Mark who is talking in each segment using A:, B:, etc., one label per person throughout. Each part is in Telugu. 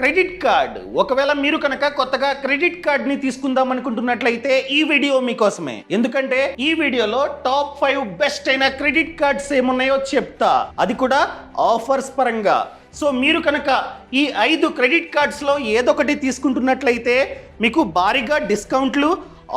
A: Credit card. ఒకవేళ మీరు కనుక కొత్తగా క్రెడిట్ కార్డ్ ని తీసుకుందాం అనుకుంటున్నట్లయితే ఈ వీడియో మీకోసమే. ఎందుకంటే ఈ వీడియోలో టాప్ 5 బెస్ట్ అయిన క్రెడిట్ కార్డ్స్ ఏమున్నాయో చెప్తా, అది కూడా ఆఫర్స్ పరంగా. సో మీరు కనుక ఈ 5 క్రెడిట్ కార్డ్స్ లో ఏదొకటి తీసుకుంటున్నట్లయితే మీకు భారీగా డిస్కౌంట్లు,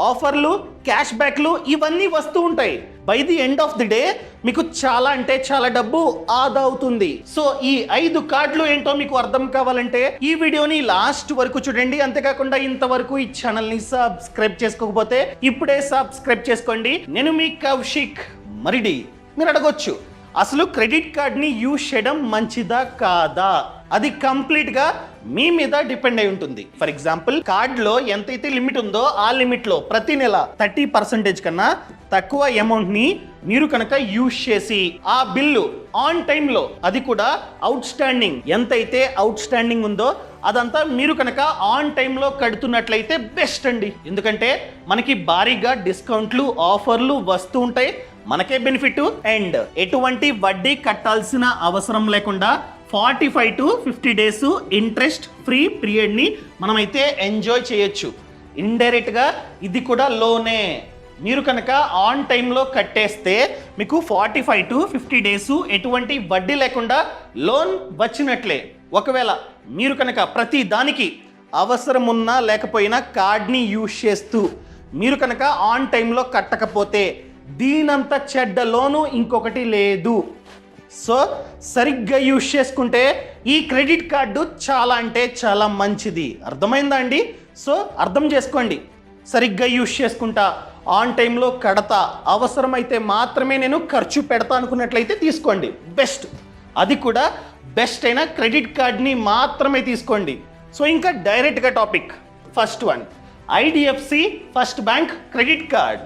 A: ఆఫర్లు, క్యాష్ బ్యాక్లు ఇవన్నీ వస్తూ ఉంటాయి. By the end of the day మీకు చాలా అంటే చాలా డబ్బు ఆదా అవుతుంది. సో ఈ 5 కార్డులు ఏంటో మీకు అర్థం కావాలంటే ఈ వీడియోని లాస్ట్ వరకు చూడండి. అంతేకాకుండా ఇంతవరకు ఈ ఛానల్ ని సబ్స్క్రైబ్ చేసుకోకపోతే ఇప్పుడే సబ్స్క్రైబ్ చేసుకోండి. నేను మీ కౌశిక్ మరిడి. మీరు అడగొచ్చు, అసలు క్రెడిట్ కార్డ్ ని యూజ్ చేయడం మంచిదా కాదా? అది కంప్లీట్ గా మీ మీద డిపెండ్ అయి ఉంటుంది. ఫర్ ఎగ్జాంపుల్, కార్డ్ లో ఎంతైతే లిమిట్ ఉందో ఆ లిమిట్ లో ప్రతి నెల 30% కన్నా తక్కువ అమౌంట్ ని మీరు కనుక యూజ్ చేసి ఆ బిల్లు ఆన్ టైమ్ లో, అది కూడా అవుట్ స్టాండింగ్ ఎంతైతే అవుట్ స్టాండింగ్ ఉందో అదంతా మీరు కనుక ఆన్ టైమ్ లో కడుతున్నట్లయితే బెస్ట్ అండి. ఎందుకంటే మనకి భారీగా డిస్కౌంట్లు, ఆఫర్లు వస్తూ ఉంటాయి, మనకే బెనిఫిట్. అండ్ ఎటువంటి వడ్డీ కట్టాల్సిన అవసరం లేకుండా 45 to 50 days interest free period ని మనమైతే ఎంజాయ్ చేయొచ్చు. ఇండైరెక్ట్ గా ఇది కూడా లోనే. మీరు కనుక ఆన్ టైంలో కట్టేస్తే మీకు 45 to 50 డేస్ ఎటువంటి వడ్డీ లేకుండా లోన్ వచ్చినట్లే. ఒకవేళ మీరు కనుక ప్రతి దానికి అవసరం ఉన్నా లేకపోయినా కార్డ్ని యూజ్ చేస్తూ మీరు కనుక ఆన్ టైంలో కట్టకపోతే దీనంత చెడ్డ లోను ఇంకొకటి లేదు. సో సరిగ్గా యూజ్ చేసుకుంటే ఈ క్రెడిట్ కార్డు చాలా అంటే చాలా మంచిది. అర్థమైందా అండి? సో అర్థం చేసుకోండి. సరిగ్గా యూజ్ చేసుకుంటా, ఆన్ టైంలో కడతా, అవసరమైతే మాత్రమే నేను ఖర్చు పెడతా అనుకున్నట్లయితే తీసుకోండి, బెస్ట్. అది కూడా బెస్ట్ అయిన క్రెడిట్ కార్డ్ని మాత్రమే తీసుకోండి. సో ఇంకా డైరెక్ట్గా topic. First one, IDFC first bank credit card.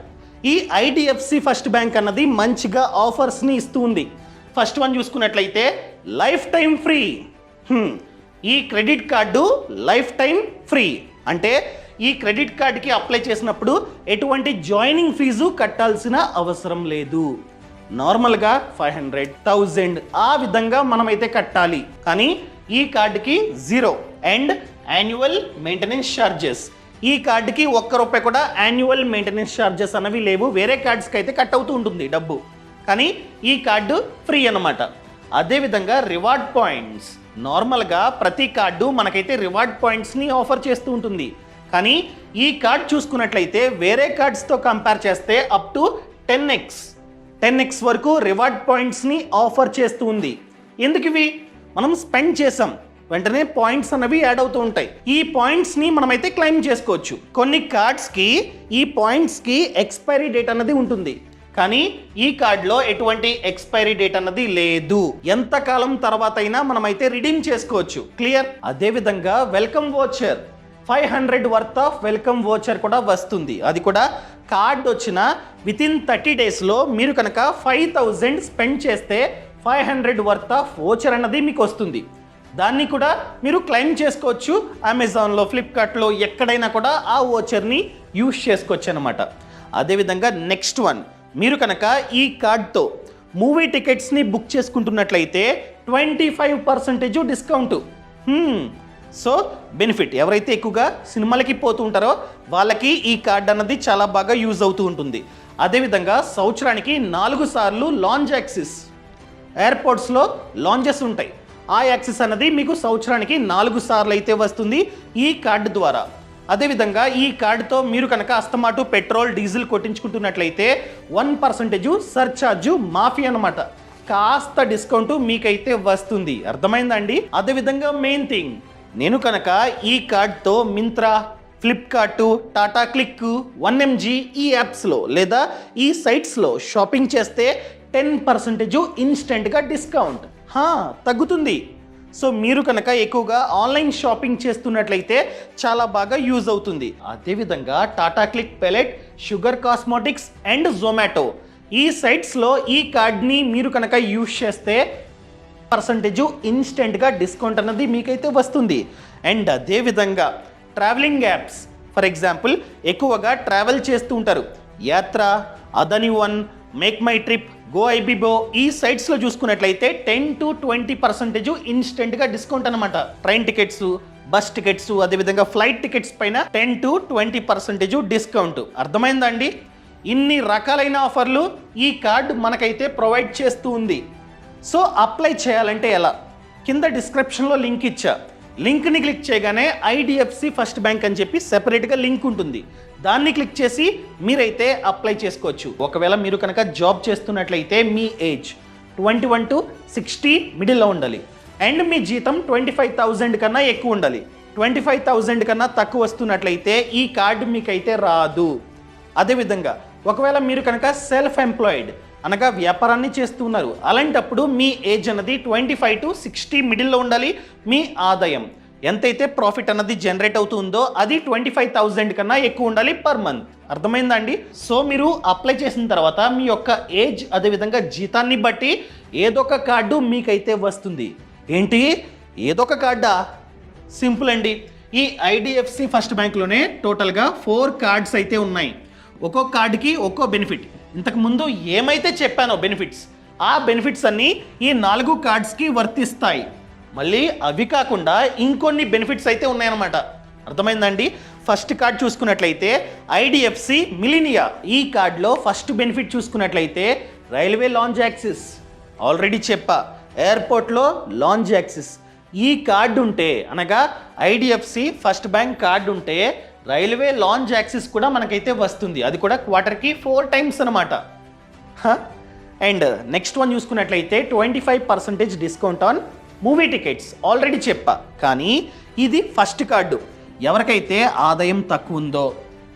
A: ఈ ఐడిఎఫ్సి ఫస్ట్ బ్యాంక్ అన్నది మంచిగా ఆఫర్స్ని ఇస్తూ ఉంది. ఫస్ట్ వన్ చూసుకున్నట్లయితే లైఫ్ టైం ఫ్రీ. ఈ credit card life time free అంటే ఈ క్రెడిట్ కార్డుకి అప్లై చేసినప్పుడు ఎటువంటి జాయినింగ్ ఫీజు కట్టాల్సిన అవసరం లేదు. నార్మల్గా 500, 1000 ఆ విధంగా మనమైతే కట్టాలి. కానీ ఈ కార్డుకి 0 అండ్ యాన్యువల్ మెయింటెనెన్స్ ఛార్జెస్. ఈ కార్డుకి ₹1 కూడా యాన్యువల్ మెయింటెనెన్స్ ఛార్జెస్ అనేవి లేవు. వేరే కార్డ్స్కి అయితే కట్ అవుతూ ఉంటుంది డబ్బు, కానీ ఈ కార్డు ఫ్రీ అన్నమాట. అదేవిధంగా రివార్డ్ పాయింట్స్. నార్మల్గా ప్రతి కార్డు మనకైతే రివార్డ్ పాయింట్స్ని ఆఫర్ చేస్తూ ఉంటుంది. కానీ ఈ కార్డ్ చూసుకున్నట్లయితే వేరే కార్డ్స్తో కంపేర్ చేస్తే అప్ టు 10x వరకు రివార్డ్ పాయింట్స్ని ఆఫర్ చేస్తూ ఉంది. ఎందుకు ఇవి? మనం స్పెండ్ చేసాం వెంటనే పాయింట్స్ అన్నవి యాడ్ అవుతూ ఉంటాయి. ఈ పాయింట్స్ని మనమైతే క్లెయిమ్ చేసుకోవచ్చు. కొన్ని కార్డ్స్కి ఈ పాయింట్స్కి ఎక్స్పైరీ డేట్ అన్నది ఉంటుంది, కానీ ఈ కార్డులో ఎటువంటి ఎక్స్పైరీ డేట్ అన్నది లేదు. ఎంతకాలం తర్వాత అయినా మనమైతే రిడీమ్ చేసుకోవచ్చు. క్లియర్? అదేవిధంగా welcome voucher, 500 worth of welcome voucher కూడా వస్తుంది. అది కూడా కార్డ్ వచ్చిన వితిన్ 30 డేస్లో మీరు కనుక 5000 స్పెండ్ చేస్తే 500 వర్త్ ఆఫ్ వోచర్ అన్నది మీకు వస్తుంది. దాన్ని కూడా మీరు క్లెయిమ్ చేసుకోవచ్చు. అమెజాన్లో, ఫ్లిప్కార్ట్లో ఎక్కడైనా కూడా ఆ వోచర్ని యూజ్ చేసుకోవచ్చు అనమాట. అదేవిధంగా నెక్స్ట్ వన్, మీరు కనుక ఈ కార్డ్తో మూవీ టికెట్స్ని బుక్ చేసుకుంటున్నట్లయితే 25% డిస్కౌంట్. So benefit. ఎవరైతే ఎక్కువగా సినిమాలకి పోతూ ఉంటారో వాళ్ళకి ఈ కార్డ్ అన్నది చాలా బాగా యూజ్ అవుతూ ఉంటుంది. అదేవిధంగా సంవత్సరానికి 4 సార్లు లాంజ్ యాక్సెస్. ఎయిర్పోర్ట్స్లో లాంజెస్ ఉంటాయి, ఆ యాక్సెస్ అన్నది మీకు సంవత్సరానికి 4 సార్లు అయితే వస్తుంది ఈ కార్డు ద్వారా. అదేవిధంగా ఈ కార్డుతో మీరు కనుక అస్తమాటు పెట్రోల్, డీజిల్ కొట్టించుకుంటున్నట్లయితే 1% సర్ఛార్జు మాఫీ అన్నమాట. కాస్త డిస్కౌంట్ మీకైతే వస్తుంది. అర్థమైందండి? అదేవిధంగా మెయిన్ థింగ్, నేను కనుక ఈ కార్డ్తో Myntra, Flipkart, Tata click, 1mg ఈ యాప్స్లో లేదా ఈ సైట్స్లో షాపింగ్ చేస్తే 10% ఇన్స్టెంట్గా డిస్కౌంట్ తగ్గుతుంది. సో మీరు కనుక ఎక్కువగా ఆన్లైన్ షాపింగ్ చేస్తున్నట్లయితే చాలా బాగా యూజ్ అవుతుంది. అదేవిధంగా Tata click, pellet, sugar cosmetics and Zomato ఈ సైట్స్లో ఈ కార్డ్ని మీరు కనుక యూజ్ చేస్తే % ఇన్స్టెంట్గా డిస్కౌంట్ అన్నది మీకైతే వస్తుంది. అండ్ అదేవిధంగా ట్రావెలింగ్ యాప్స్, ఫర్ ఎగ్జాంపుల్ ఎక్కువగా ట్రావెల్ చేస్తూ ఉంటారు, యాత్ర, అదని one, make my trip, go Ibibo ఈ సైట్స్లో చూసుకున్నట్లయితే 10 to 20% ఇన్స్టెంట్గా డిస్కౌంట్ అనమాట. ట్రైన్ టికెట్స్, బస్ టికెట్స్ అదేవిధంగా ఫ్లైట్ టికెట్స్ పైన 10 to 20% డిస్కౌంట్. అర్థమైందండి? ఇన్ని రకాలైన ఆఫర్లు ఈ కార్డు మనకైతే ప్రొవైడ్ చేస్తూ ఉంది. సో అప్లై చేయాలంటే ఎలా? కింద డిస్క్రిప్షన్లో లింక్ ఇచ్చా. లింక్ని క్లిక్ చేయగానే ఐడిఎఫ్సి ఫస్ట్ బ్యాంక్ అని చెప్పి సెపరేట్గా లింక్ ఉంటుంది. దాన్ని క్లిక్ చేసి మీరైతే అప్లై చేసుకోవచ్చు. ఒకవేళ మీరు కనుక జాబ్ చేస్తున్నట్లయితే మీ ఏజ్ 21 to 60 మిడిల్లో ఉండాలి అండ్ మీ జీతం 25,000 కన్నా ఎక్కువ ఉండాలి. 25,000 కన్నా తక్కువ వస్తున్నట్లయితే ఈ కార్డు మీకైతే రాదు. అదేవిధంగా ఒకవేళ మీరు కనుక సెల్ఫ్ ఎంప్లాయిడ్ అనగా వ్యాపారాన్ని చేస్తున్నారు, అలాంటప్పుడు మీ ఏజ్ అన్నది 25 to 60 మిడిల్లో ఉండాలి. మీ ఆదాయం ఎంతైతే ప్రాఫిట్ అన్నది జనరేట్ అవుతుందో అది 25,000 కన్నా ఎక్కువ ఉండాలి పర్ మంత్. అర్థమైందండి? సో మీరు అప్లై చేసిన తర్వాత మీ యొక్క ఏజ్ అదేవిధంగా జీతాన్ని బట్టి ఏదో ఒక కార్డు మీకైతే వస్తుంది. ఏంటి ఏదో ఒక కార్డా? సింపుల్ అండి. ఈ ఐడిఎఫ్సి ఫస్ట్ బ్యాంక్లోనే టోటల్గా 4 కార్డ్స్ అయితే ఉన్నాయి. ఒక్కో కార్డుకి ఒక్కో బెనిఫిట్. ఇంతకుముందు ఏమైతే చెప్పానో బెనిఫిట్స్, ఆ బెనిఫిట్స్ అన్నీ ఈ 4 కార్డ్స్కి వర్తిస్తాయి. మళ్ళీ అవి కాకుండా ఇంకొన్ని బెనిఫిట్స్ అయితే ఉన్నాయన్నమాట. అర్థమైందండి? ఫస్ట్ కార్డ్ చూసుకున్నట్లయితే ఐడిఎఫ్సి మిలీనియా. ఈ కార్డులో ఫస్ట్ బెనిఫిట్ చూసుకున్నట్లయితే రైల్వే లాంజ్ యాక్సెస్. ఆల్రెడీ చెప్పా, ఎయిర్పోర్ట్లో లాంజ్ యాక్సెస్. ఈ కార్డు ఉంటే అనగా ఐడిఎఫ్సి ఫస్ట్ బ్యాంక్ కార్డు ఉంటే రైల్వే లాంజ్ యాక్సెస్ కూడా మనకైతే వస్తుంది. అది కూడా క్వార్టర్కి 4 times అనమాట. అండ్ నెక్స్ట్ వన్ చూసుకున్నట్లయితే 25% discount on movie tickets. Already చెప్పా, కానీ ఇది ఫస్ట్ కార్డు. ఎవరికైతే ఆదాయం తక్కువ ఉందో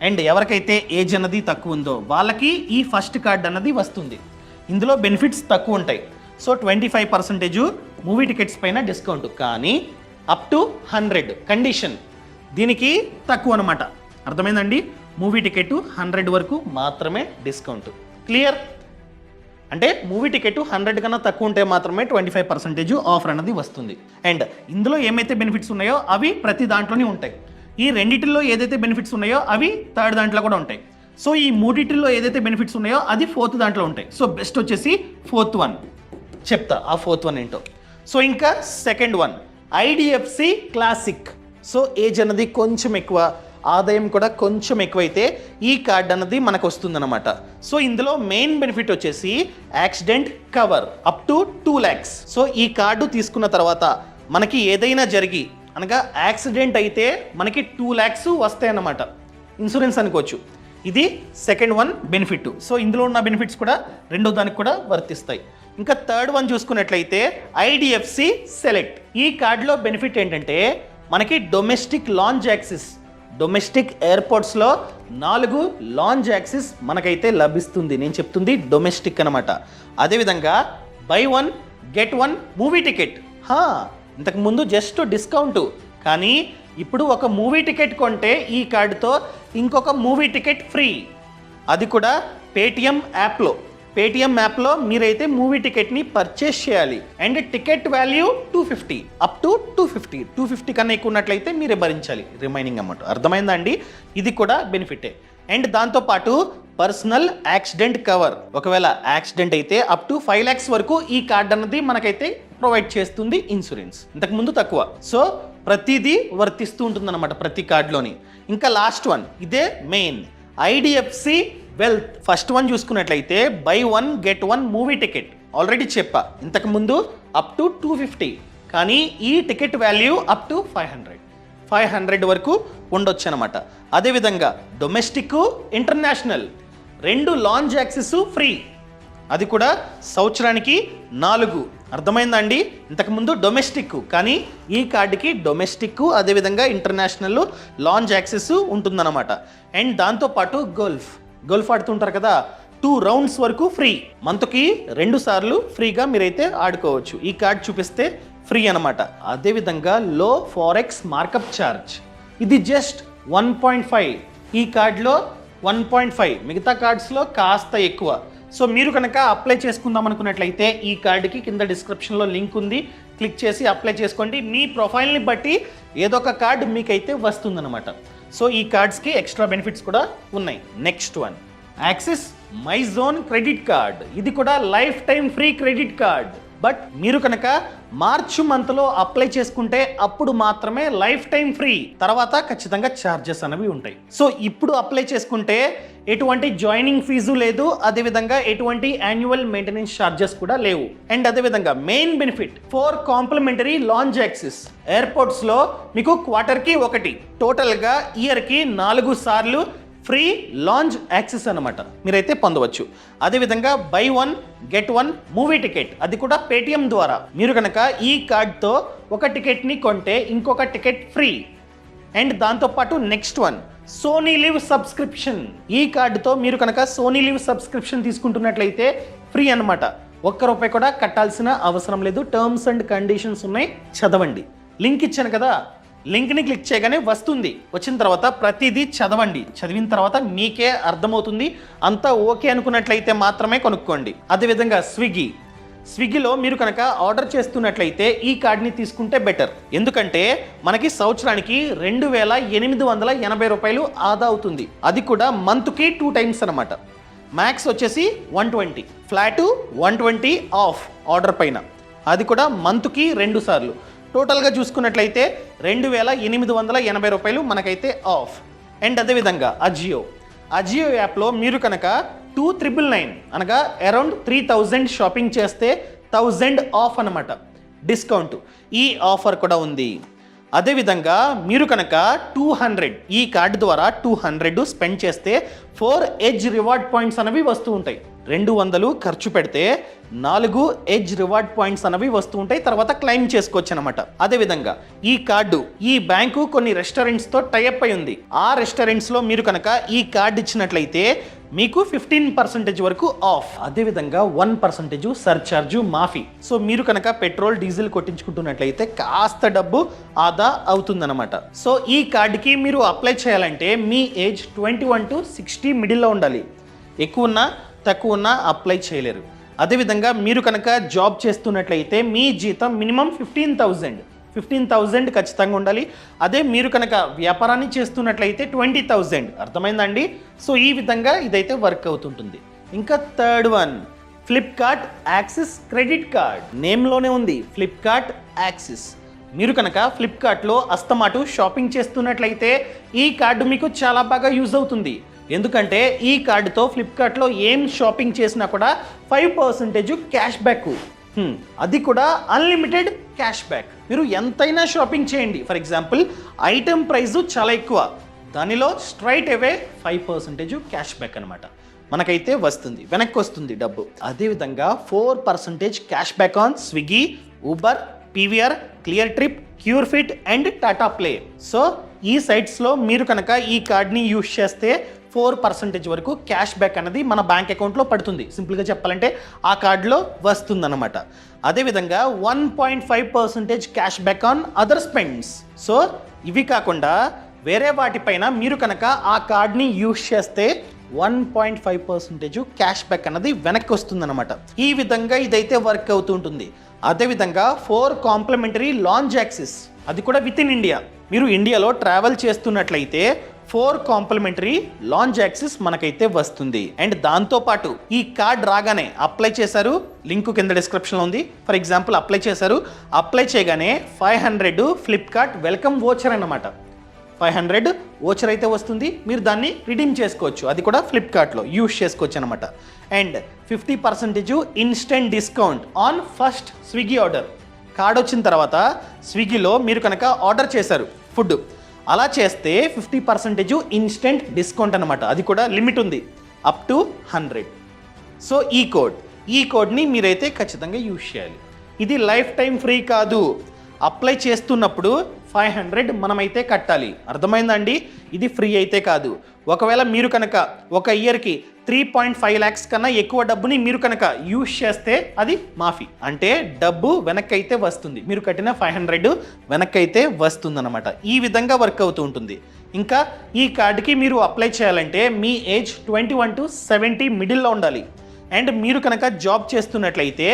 A: అండ్ ఎవరికైతే ఏజ్ అన్నది తక్కువ ఉందో వాళ్ళకి ఈ ఫస్ట్ కార్డు అన్నది వస్తుంది. ఇందులో బెనిఫిట్స్ తక్కువ ఉంటాయి. సో 25% మూవీ టికెట్స్ పైన డిస్కౌంట్, కానీ అప్ టు 100 కండిషన్. దీనికి తక్కువ అనమాట. అర్థమైందండి? మూవీ టికెట్ 100 వరకు మాత్రమే డిస్కౌంట్. క్లియర్? అంటే మూవీ టికెట్ 100 కన్నా తక్కువ ఉంటే మాత్రమే 25% ఆఫర్ అన్నది వస్తుంది. అండ్ ఇందులో ఏమైతే బెనిఫిట్స్ ఉన్నాయో అవి ప్రతి దాంట్లోనే ఉంటాయి. ఈ రెండిటిల్లో ఏదైతే బెనిఫిట్స్ ఉన్నాయో అవి థర్డ్ దాంట్లో కూడా ఉంటాయి. సో ఈ మూడిటిల్లో ఏదైతే బెనిఫిట్స్ ఉన్నాయో అది 4th దాంట్లో ఉంటాయి. సో బెస్ట్ వచ్చేసి 4th వన్. చెప్తా ఆ 4th వన్ ఏంటో. సో ఇంకా second one IDFC classic. So age అన్నది కొంచెం ఎక్కువ, ఆదాయం కూడా కొంచెం ఎక్కువైతే ఈ కార్డ్ అన్నది మనకు వస్తుందన్నమాట. సో ఇందులో మెయిన్ బెనిఫిట్ వచ్చేసి accident cover up to 2 lakhs. So ఈ కార్డు తీసుకున్న తర్వాత మనకి ఏదైనా జరిగి అనగా యాక్సిడెంట్ అయితే మనకి 2 lakhs వస్తాయన్నమాట. ఇన్సూరెన్స్ అనుకోవచ్చు. ఇది సెకండ్ వన్ బెనిఫిట్. సో ఇందులో ఉన్న బెనిఫిట్స్ కూడా రెండో దానికి కూడా వర్తిస్తాయి. ఇంకా థర్డ్ వన్ చూసుకున్నట్లయితే ఐడిఎఫ్సి సెలెక్ట్. ఈ కార్డులో బెనిఫిట్ ఏంటంటే మనకి డొమెస్టిక్ లాంజ్ యాక్సెస్. డొమెస్టిక్ ఎయిర్పోర్ట్స్లో 4 లాంజ్ యాక్సెస్ మనకైతే లభిస్తుంది. నేను చెప్తుంది డొమెస్టిక్ అనమాట. అదేవిధంగా బై 1 get 1 మూవీ టికెట్. ఇంతకుముందు జస్ట్ డిస్కౌంట్, కానీ ఇప్పుడు ఒక మూవీ టికెట్ కొంటే ఈ కార్డుతో ఇంకొక మూవీ టికెట్ ఫ్రీ. అది కూడా పేటిఎం యాప్లో. పేటిఎం యాప్లో మీరైతే మూవీ టికెట్ని పర్చేస్ చేయాలి. And ticket value 250 up to 250 కన్నా ఎక్కువ ఉన్నట్లయితే మీరే భరించాలి రిమైనింగ్ అమౌంట్. అర్థమైందా అండి? ఇది కూడా బెనిఫిటే. అండ్ దాంతోపాటు పర్సనల్ యాక్సిడెంట్ కవర్. ఒకవేళ యాక్సిడెంట్ అయితే అప్ టు 5 lakhs వరకు ఈ కార్డ్ అన్నది మనకైతే ప్రొవైడ్ చేస్తుంది ఇన్సూరెన్స్. ఇంతకుముందు తక్కువ. సో ప్రతిదీ వర్తిస్తూ ఉంటుందన్నమాట ప్రతి కార్డులోని. ఇంకా లాస్ట్ వన్, ఇదే main, IDFC wealth. First one చూసుకున్నట్లయితే buy 1 get 1 movie ticket. Already చెప్పా ఇంతకుముందు అప్ టు 250, కానీ ఈ టికెట్ వాల్యూ అప్ టు 500 వరకు ఉండొచ్చు అనమాట. అదేవిధంగా domestic international 2 lounge access free. అది కూడా సంవత్సరానికి 4. అర్థమైందండి? ఇంతకుముందు డొమెస్టిక్, కానీ ఈ కార్డుకి డొమెస్టిక్ అదేవిధంగా ఇంటర్నేషనల్ లాంజ్ యాక్సెస్ ఉంటుందన్నమాట. అండ్ దాంతోపాటు గోల్ఫ్ ఆడుతుంటారు కదా, 2 rounds వరకు ఫ్రీ. మంత్కి 2 సార్లు ఫ్రీగా మీరైతే ఆడుకోవచ్చు. ఈ కార్డ్ చూపిస్తే ఫ్రీ అనమాట. అదేవిధంగా లో ఫారెక్స్ మార్కప్ ఛార్జ్. ఇది జస్ట్ 1.5. ఈ కార్డులో 1.5, మిగతా కార్డ్స్లో కాస్త ఎక్కువ. సో మీరు కనుక అప్లై చేసుకుందాం అనుకున్నట్లయితే ఈ కార్డుకి కింద డిస్క్రిప్షన్లో లింక్ ఉంది, క్లిక్ చేసి అప్లై చేసుకోండి. మీ ప్రొఫైల్ని బట్టి ఏదో ఒక కార్డు మీకైతే వస్తుందన్నమాట. సో ఈ కార్డ్స్కి ఎక్స్ట్రా బెనిఫిట్స్ కూడా ఉన్నాయి. Next one axis my zone credit card. ఇది కూడా life time free credit card. But మీరు కనుక మార్చ్ మంత్లో అప్లై చేసుకుంటే అప్పుడు మాత్రమే లైఫ్ టైం ఫ్రీ, తర్వాత ఖచ్చితంగా ఛార్జెస్ అనేవి ఉంటాయి. సో ఇప్పుడు అప్లై చేసుకుంటే ఎటువంటి జాయినింగ్ ఫీజు లేదు, అదేవిధంగా ఎటువంటి యాన్యువల్ మెయింటెనెన్స్ ఛార్జెస్ కూడా లేవు. అండ్ అదేవిధంగా main benefit 4 complimentary lounge access. ఎయిర్పోర్ట్స్లో మీకు క్వార్టర్కి ఒకటి, టోటల్గా ఇయర్కి 4 సార్లు ఫ్రీ లాంచ్ యాక్సెస్ అనమాట మీరైతే పొందవచ్చు. అదేవిధంగా బై 1 గెట్ 1 మూవీ టికెట్, అది కూడా పేటిఎం ద్వారా. మీరు కనుక ఈ కార్డ్తో ఒక టికెట్ని కొంటే ఇంకొక టికెట్ ఫ్రీ. అండ్ దాంతోపాటు next one Sony LIV subscription. ఈ కార్డుతో మీరు కనుక సోనీ లివ్ సబ్స్క్రిప్షన్ తీసుకుంటున్నట్లయితే ఫ్రీ అనమాట. ₹1 కూడా కట్టాల్సిన అవసరం లేదు. టర్మ్స్ అండ్ కండిషన్స్ ఉన్నాయి, చదవండి. లింక్ ఇచ్చాను కదా, లింక్ని క్లిక్ చేయగానే వస్తుంది. వచ్చిన తర్వాత ప్రతిదీ చదవండి. చదివిన తర్వాత మీకే అర్థమవుతుంది. అంతా ఓకే అనుకున్నట్లయితే మాత్రమే కొనుక్కోండి. అదేవిధంగా స్విగ్గీలో మీరు కనుక ఆర్డర్ చేస్తున్నట్లయితే ఈ కార్డ్ని తీసుకుంటే బెటర్. ఎందుకంటే మనకి సంవత్సరానికి ₹2,880 ఆదా అవుతుంది. అది కూడా మంత్కి 2 టైమ్స్ అనమాట. మ్యాక్స్ వచ్చేసి 120, ఫ్లాట్ 120 ఆఫ్ ఆర్డర్ పైన, అది కూడా మంత్కి 2 సార్లు. టోటల్గా చూసుకున్నట్లయితే ₹2,880 మనకైతే ఆఫ్. అండ్ అదేవిధంగా అజియో యాప్లో మీరు కనుక 2,999 అనగా అరౌండ్ 3,000 షాపింగ్ చేస్తే 1,000 ఆఫ్ అనమాట, డిస్కౌంట్. ఈ ఆఫర్ కూడా ఉంది. అదేవిధంగా మీరు కనుక 200 ఈ కార్డు ద్వారా 200 స్పెండ్ చేస్తే 4 ఎడ్జ్ రివార్డ్ పాయింట్స్ అనేవి వస్తూ ఉంటాయి. 200 ఖర్చు పెడితే 4 ఎడ్జ్ రివార్డ్ పాయింట్స్ అనేవి వస్తూ ఉంటాయి. తర్వాత క్లెయిమ్ చేసుకోవచ్చు అనమాట. అదేవిధంగా ఈ కార్డు ఈ బ్యాంకు కొన్ని రెస్టారెంట్స్తో టైఅప్ అయి ఉంది. ఆ రెస్టారెంట్స్లో మీరు కనుక ఈ కార్డు ఇచ్చినట్లయితే మీకు 15% వరకు ఆఫ్. అదేవిధంగా 1% సర్చార్జు మాఫీ. సో మీరు కనుక పెట్రోల్ డీజిల్ కొట్టించుకుంటున్నట్లయితే కాస్త డబ్బు ఆదా అవుతుందన్నమాట. సో ఈ కార్డుకి మీరు అప్లై చేయాలంటే మీ ఏజ్ 21 to 60 మిడిల్లో ఉండాలి. ఎక్కువ ఉన్నా తక్కువ ఉన్నా అప్లై చేయలేరు. అదేవిధంగా మీరు కనుక జాబ్ చేస్తున్నట్లయితే మీ జీతం మినిమం 15,000 ఖచ్చితంగా ఉండాలి. అదే మీరు కనుక వ్యాపారాన్ని చేస్తున్నట్లయితే 20,000. అర్థమైందండి? సో ఈ విధంగా ఇదైతే వర్క్ అవుతుంటుంది. ఇంకా third one Flipkart Axis credit card. నేమ్లోనే ఉంది ఫ్లిప్కార్ట్ యాక్సిస్. మీరు కనుక ఫ్లిప్కార్ట్లో అస్తమాటు షాపింగ్ చేస్తున్నట్లయితే ఈ కార్డు మీకు చాలా బాగా యూజ్ అవుతుంది. ఎందుకంటే ఈ కార్డుతో ఫ్లిప్కార్ట్లో ఏం షాపింగ్ చేసినా కూడా 5% క్యాష్ బ్యాక్, అది కూడా అన్లిమిటెడ్ క్యాష్ బ్యాక్. మీరు ఎంతైనా షాపింగ్ చేయండి. ఫర్ ఎగ్జాంపుల్ ఐటెం ప్రైస్ చాలా ఎక్కువ, దానిలో స్ట్రైట్ అవే 5% క్యాష్ బ్యాక్ అనమాట మనకైతే వస్తుంది, వెనక్కి వస్తుంది డబ్బు. అదేవిధంగా 4% cash back on Swiggy, Uber, PVR, Cleartrip, curefit and Tata play. So ఈ సైట్స్లో మీరు కనుక ఈ కార్డ్ని యూజ్ చేస్తే 4% వరకు క్యాష్ బ్యాక్ అనేది మన బ్యాంక్ అకౌంట్లో పడుతుంది. సింపుల్గా చెప్పాలంటే ఆ కార్డులో వస్తుందన్నమాట. అదేవిధంగా 1.5% cash back on other spends. So ఇవి కాకుండా వేరే వాటిపైన మీరు కనుక ఆ కార్డ్ని యూజ్ చేస్తే 1.5% క్యాష్ బ్యాక్ అన్నది వెనక్కి వస్తుందన్నమాట. ఈ విధంగా ఇదైతే వర్క్ అవుతుంటుంది. అదేవిధంగా 4 కాంప్లిమెంటరీ లాంచ్ యాక్సెస్, అది కూడా విత్ ఇన్ ఇండియా. మీరు ఇండియాలో ట్రావెల్ చేస్తున్నట్లయితే 4 కాంప్లిమెంటరీ లాంచ్ యాక్సెస్ మనకైతే వస్తుంది. అండ్ దాంతోపాటు ఈ కార్డ్ రాగానే అప్లై చేశారు, లింక్ కింద డిస్క్రిప్షన్లో ఉంది. ఫర్ ఎగ్జాంపుల్ అప్లై చేశారు, అప్లై చేయగానే 500 ఫ్లిప్కార్ట్ వెల్కమ్ వోచర్ అన్నమాట. 500 వోచర్ అయితే వస్తుంది. మీరు దాన్ని రిడీమ్ చేసుకోవచ్చు, అది కూడా ఫ్లిప్కార్ట్లో యూజ్ చేసుకోవచ్చు అనమాట. And 50% instant discount on first Swiggy order. Card వచ్చిన తర్వాత స్విగ్గీలో మీరు కనుక ఆర్డర్ చేశారు ఫుడ్, అలా చేస్తే 50% ఇన్స్టెంట్ డిస్కౌంట్ అనమాట. అది కూడా లిమిట్ ఉంది, అప్ టు 100. సో ఈ కోడ్ని మీరైతే ఖచ్చితంగా యూజ్ చేయాలి. ఇది లైఫ్ టైం ఫ్రీ కాదు. అప్లై చేస్తున్నప్పుడు 500 మనమైతే కట్టాలి. అర్థమైందండి? ఇది ఫ్రీ అయితే కాదు. ఒకవేళ మీరు కనుక ఒక ఇయర్కి 3.5 lakhs కన్నా ఎక్కువ డబ్బుని మీరు కనుక యూజ్ చేస్తే అది మాఫీ, అంటే డబ్బు వెనక్కి అయితే వస్తుంది. మీరు కట్టిన 500 వెనక్కి అయితే వస్తుందన్నమాట. ఈ విధంగా వర్క్ అవుతూ ఉంటుంది. ఇంకా ఈ కార్డుకి మీరు అప్లై చేయాలంటే మీ ఏజ్ 21 to 70 మిడిల్లో ఉండాలి. అండ్ మీరు కనుక జాబ్ చేస్తున్నట్లయితే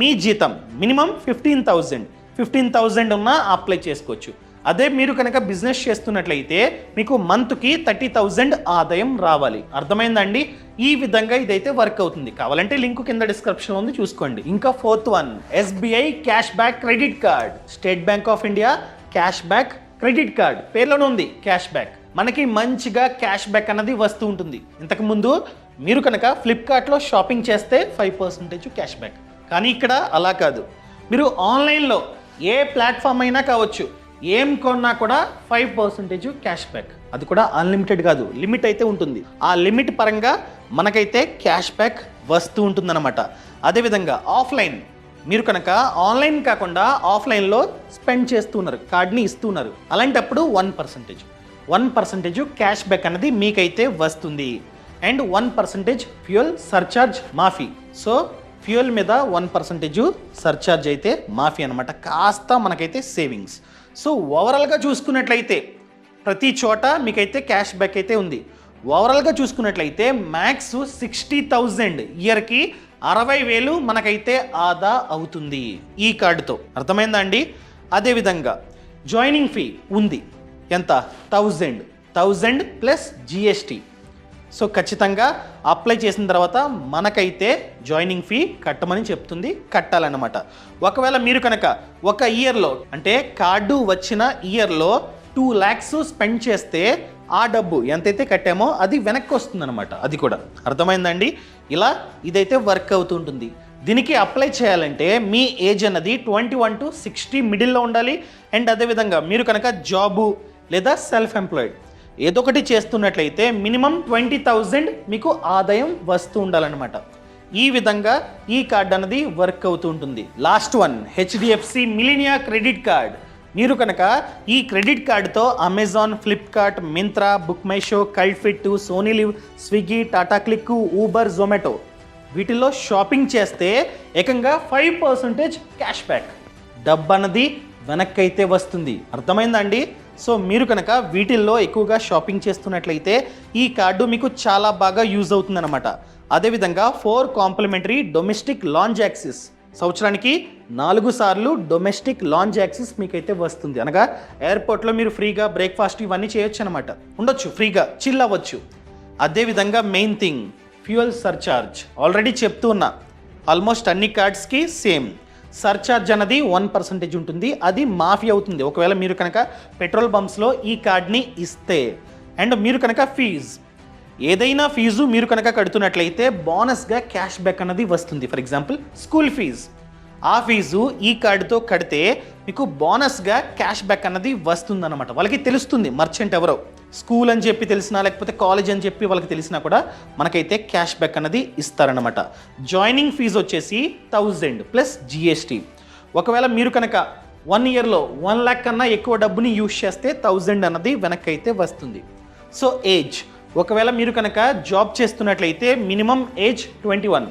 A: మీ జీతం మినిమం 15,000 ఉన్నా అప్లై చేసుకోవచ్చు. అదే మీరు కనుక బిజినెస్ చేస్తున్నట్లయితే మీకు మంత్కి 30,000 ఆదాయం రావాలి. అర్థమైందండి? ఈ విధంగా ఇదైతే వర్క్ అవుతుంది. కావాలంటే లింక్ కింద డిస్క్రిప్షన్ ఉంది, చూసుకోండి. ఇంకా 4th one, SBI cash back credit card. State bank of India cash back credit card పేర్లోనే ఉంది క్యాష్ బ్యాక్. మనకి మంచిగా క్యాష్ బ్యాక్ అన్నది వస్తూ ఉంటుంది. ఇంతకుముందు మీరు కనుక ఫ్లిప్కార్ట్లో షాపింగ్ చేస్తే 5% క్యాష్ బ్యాక్. కానీ ఇక్కడ అలా కాదు. మీరు ఆన్లైన్లో ఏ ప్లాట్ఫామ్ అయినా కావచ్చు, ఏం కొన్నా కూడా 5% క్యాష్ బ్యాక్. అది కూడా అన్లిమిటెడ్ కాదు, లిమిట్ అయితే ఉంటుంది. ఆ లిమిట్ పరంగా మనకైతే క్యాష్ బ్యాక్ వస్తూ ఉంటుందన్నమాట. అదేవిధంగా ఆఫ్లైన్ మీరు కనుక ఆన్లైన్ కాకుండా ఆఫ్లైన్లో స్పెండ్ చేస్తున్నారు, కార్డ్ని ఇస్తున్నారు, అలాంటప్పుడు 1% క్యాష్ బ్యాక్ అనేది మీకైతే వస్తుంది. అండ్ 1% ఫ్యూయల్ సర్చార్జ్ మాఫీ. సో ఫ్యూయల్ మీద 1% సర్చార్జ్ అయితే మాఫీ అనమాట. కాస్త మనకైతే సేవింగ్స్. సో ఓవరాల్గా చూసుకున్నట్లయితే ప్రతి చోట మీకైతే క్యాష్ బ్యాక్ అయితే ఉంది. ఓవరాల్గా చూసుకున్నట్లయితే మ్యాక్స్ 60,000 ఇయర్కి 60,000 మనకైతే ఆదా అవుతుంది ఈ కార్డుతో. అర్థమైందా అండి? అదేవిధంగా జాయినింగ్ ఫీ ఉంది. ఎంత? 1,000 ప్లస్ GST. సో ఖచ్చితంగా అప్లై చేసిన తర్వాత మనకైతే జాయినింగ్ ఫీ కట్టమని చెప్తుంది, కట్టాలన్నమాట. ఒకవేళ మీరు కనుక ఒక ఇయర్లో అంటే కార్డు వచ్చిన ఇయర్లో 2 lakhs స్పెండ్ చేస్తే ఆ డబ్బు ఎంతైతే కట్టామో అది వెనక్కి వస్తుందన్నమాట. అది కూడా అర్థమైందండి? ఇలా ఇదైతే వర్క్ అవుతుంటుంది. దీనికి అప్లై చేయాలంటే మీ ఏజ్ అన్నది 21 to 60 మిడిల్లో ఉండాలి. అండ్ అదేవిధంగా మీరు కనుక జాబు లేదా సెల్ఫ్ ఎంప్లాయిడ్ ఏదో ఒకటి చేస్తున్నట్లయితే మినిమం 20,000 మీకు ఆదాయం వస్తూ ఉండాలన్నమాట. ఈ విధంగా ఈ కార్డ్ అన్నది వర్క్ అవుతూ ఉంటుంది. Last one, HDFC millennia credit card. మీరు కనుక ఈ క్రెడిట్ కార్డుతో Amazon, Flipkart, Myntra, book my show, cultfit, Sony liv, Swiggy, Tata click, Uber, Zomato వీటిల్లో షాపింగ్ చేస్తే ఏకంగా 5% క్యాష్ బ్యాక్ డబ్బు అన్నది వెనక్కి అయితే వస్తుంది. అర్థమైందండి? సో మీరు కనుక వీటిల్లో ఎక్కువగా షాపింగ్ చేస్తున్నట్లయితే ఈ కార్డు మీకు చాలా బాగా యూజ్ అవుతుందన్నమాట. అదేవిధంగా 4 కాంప్లిమెంటరీ డొమెస్టిక్ లాంజ్ యాక్సెస్, సంవత్సరానికి 4 సార్లు డొమెస్టిక్ లాంజ్ యాక్సెస్ మీకైతే వస్తుంది. అనగా ఎయిర్పోర్ట్లో మీరు ఫ్రీగా బ్రేక్ఫాస్ట్ ఇవన్నీ చేయొచ్చు అనమాట, ఉండొచ్చు, ఫ్రీగా చిల్ అవ్వచ్చు. అదేవిధంగా main thing fuel surcharge. Already చెప్తూ ఉన్నా, ఆల్మోస్ట్ అన్ని కార్డ్స్కి సేమ్ సర్చార్జ్ అన్నది 1% ఉంటుంది. అది మాఫీ అవుతుంది ఒకవేళ మీరు కనుక పెట్రోల్ బంప్స్లో ఈ కార్డ్ని ఇస్తే. అండ్ మీరు కనుక ఏదైనా ఫీజు మీరు కనుక కడుతున్నట్లయితే బోనస్గా క్యాష్ బ్యాక్ అన్నది వస్తుంది. ఫర్ ఎగ్జాంపుల్ స్కూల్ ఫీజు, ఆ ఫీజు ఈ కార్డుతో కడితే మీకు బోనస్గా క్యాష్ బ్యాక్ అన్నది వస్తుందన్నమాట. వాళ్ళకి తెలుస్తుంది మర్చెంట్ ఎవరో, స్కూల్ అని చెప్పి తెలిసినా లేకపోతే కాలేజ్ అని చెప్పి వాళ్ళకి తెలిసినా కూడా మనకైతే క్యాష్ బ్యాక్ అన్నది ఇస్తారనమాట. జాయినింగ్ ఫీజు వచ్చేసి 1,000 ప్లస్ GST. ఒకవేళ మీరు కనుక 1 yearలో 1 lakh కన్నా ఎక్కువ డబ్బుని యూజ్ చేస్తే 1,000 అన్నది వెనక్కి అయితే వస్తుంది. సో ఏజ్, ఒకవేళ మీరు కనుక జాబ్ చేస్తున్నట్లయితే మినిమం ఏజ్ 21.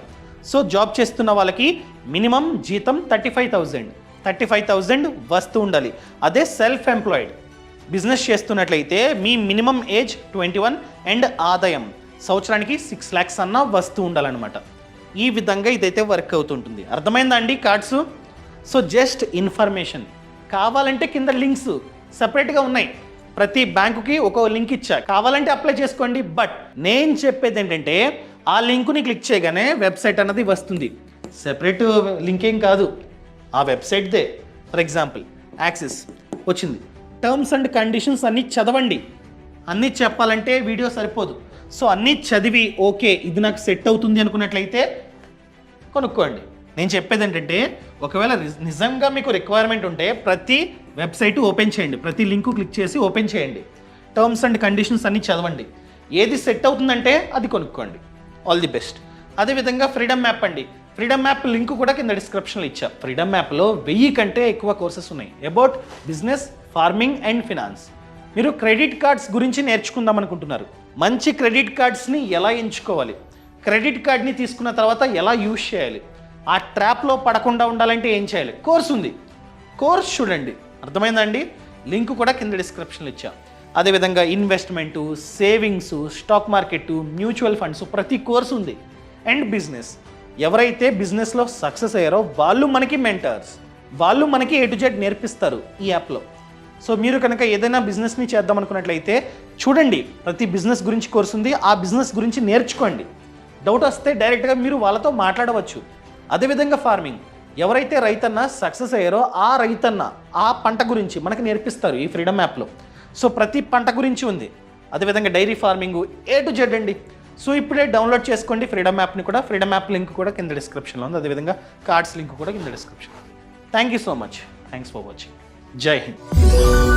A: సో జాబ్ చేస్తున్న వాళ్ళకి మినిమం జీతం 35,000 వస్తూ ఉండాలి. అదే సెల్ఫ్ ఎంప్లాయిడ్ బిజినెస్ చేస్తున్నట్లయితే మీ మినిమం ఏజ్ 21 అండ్ ఆదాయం సంవత్సరానికి 6 lakhs అన్న వస్తూ ఉండాలన్నమాట. ఈ విధంగా ఇదైతే వర్క్ అవుతుంటుంది. అర్థమైందా అండి కార్డ్స్? So just information. కావాలంటే కింద లింక్స్ సపరేట్గా ఉన్నాయి, ప్రతి బ్యాంకుకి ఒక లింక్ ఇచ్చా, కావాలంటే అప్లై చేసుకోండి. బట్ నేను చెప్పేది ఏంటంటే ఆ లింకుని క్లిక్ చేయగానే వెబ్సైట్ అన్నది వస్తుంది, సెపరేట్ లింక్ ఏం కాదు, ఆ వెబ్సైట్దే. ఫర్ ఎగ్జాంపుల్ యాక్సిస్ వచ్చింది, టర్మ్స్ అండ్ కండిషన్స్ అన్నీ చదవండి. అన్నీ చెప్పాలంటే వీడియో సరిపోదు. సో అన్నీ చదివి ఓకే ఇది నాకు సెట్ అవుతుంది అనుకున్నట్లయితే కొనుక్కోండి. నేను చెప్పేది ఏంటంటే ఒకవేళ నిజంగా మీకు రిక్వైర్మెంట్ ఉంటే ప్రతి వెబ్సైట్ ఓపెన్ చేయండి, ప్రతి లింకు క్లిక్ చేసి ఓపెన్ చేయండి, టర్మ్స్ అండ్ కండిషన్స్ అన్నీ చదవండి, ఏది సెట్ అవుతుందంటే అది కొనుక్కోండి. All the best. అదేవిధంగా ఫ్రీడమ్ యాప్ అండి, ఫ్రీడమ్ యాప్ లింక్ కూడా కింద డిస్క్రిప్షన్లో ఇచ్చా. ఫ్రీడమ్ యాప్లో 1000 కంటే ఎక్కువ కోర్సెస్ ఉన్నాయి about business, farming and finance. మీరు క్రెడిట్ కార్డ్స్ గురించి నేర్చుకుందాం అనుకుంటున్నారు, మంచి క్రెడిట్ కార్డ్స్ని ఎలా ఎంచుకోవాలి, క్రెడిట్ కార్డ్ని తీసుకున్న తర్వాత ఎలా యూజ్ చేయాలి, ఆ ట్రాప్లో పడకుండా ఉండాలంటే ఏం చేయాలి, కోర్స్ ఉంది. కోర్స్ చూడండి. అర్థమైందండి? లింక్ కూడా కింద డిస్క్రిప్షన్లో ఇచ్చా. అదేవిధంగా investment, savings, stock market, mutual funds ప్రతి కోర్స్ ఉంది. అండ్ బిజినెస్, ఎవరైతే బిజినెస్లో సక్సెస్ అయ్యారో వాళ్ళు మనకి మెంటర్స్, వాళ్ళు మనకి A to Z నేర్పిస్తారు ఈ యాప్లో. సో మీరు కనుక ఏదైనా బిజినెస్ని చేద్దాం అనుకున్నట్లయితే చూడండి, ప్రతి బిజినెస్ గురించి కోర్స్ ఉంది, ఆ బిజినెస్ గురించి నేర్చుకోండి. డౌట్ వస్తే డైరెక్ట్గా మీరు వాళ్ళతో మాట్లాడవచ్చు. అదేవిధంగా ఫార్మింగ్, ఎవరైతే రైతన్న సక్సెస్ అయ్యారో ఆ రైతన్న ఆ పంట గురించి మనకు నేర్పిస్తారు ఈ ఫ్రీడమ్ యాప్లో. సో ప్రతి పంట గురించి ఉంది. అదేవిధంగా dairy farming A to Z అండి. సో ఇప్పుడే డౌన్లోడ్ చేసుకోండి ఫ్రీడమ్ యాప్ని కూడా. ఫ్రీడమ్ యాప్ లింక్ కూడా కింద డిస్క్రిప్షన్లో ఉంది. అదేవిధంగా కార్డ్స్ లింక్ కూడా కింద డిస్క్రిప్షన్లో. Thank you so much. Thanks for watching. జై హింద్.